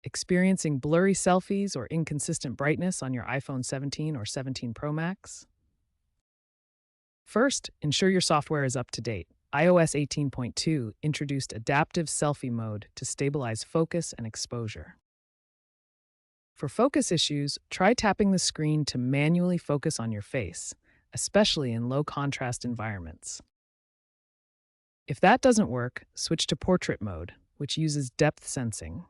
Experiencing blurry selfies or inconsistent brightness on your iPhone 17 or 17 Pro Max? First, ensure your software is up to date. iOS 18.2 introduced adaptive selfie mode to stabilize focus and exposure. For focus issues, try tapping the screen to manually focus on your face, especially in low contrast environments. If that doesn't work, switch to portrait mode, which uses depth sensing.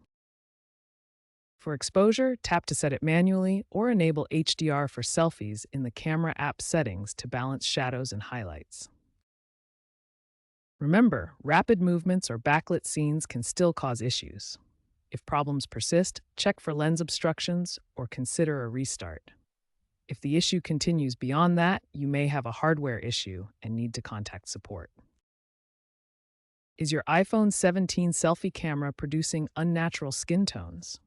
For exposure, tap to set it manually or enable HDR for selfies in the camera app settings to balance shadows and highlights. Remember, rapid movements or backlit scenes can still cause issues. If problems persist, check for lens obstructions or consider a restart. If the issue continues beyond that, you may have a hardware issue and need to contact support. Is your iPhone 17 selfie camera producing unnatural skin tones?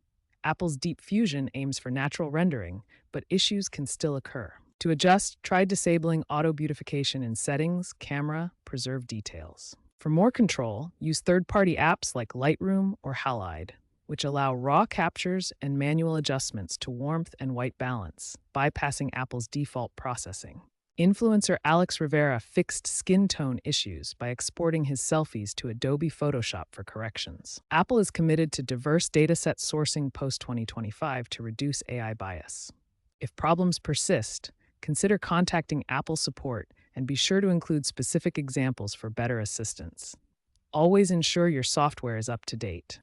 Apple's Deep Fusion aims for natural rendering, but issues can still occur. To adjust, try disabling auto beautification in Settings, Camera, Preserve Details. For more control, use third-party apps like Lightroom or Halide, which allow raw captures and manual adjustments to warmth and white balance, bypassing Apple's default processing. Influencer Alex Rivera fixed skin tone issues by exporting his selfies to Adobe Photoshop for corrections. Apple is committed to diverse dataset sourcing post-2025 to reduce AI bias. If problems persist, consider contacting Apple support and be sure to include specific examples for better assistance. Always ensure your software is up to date.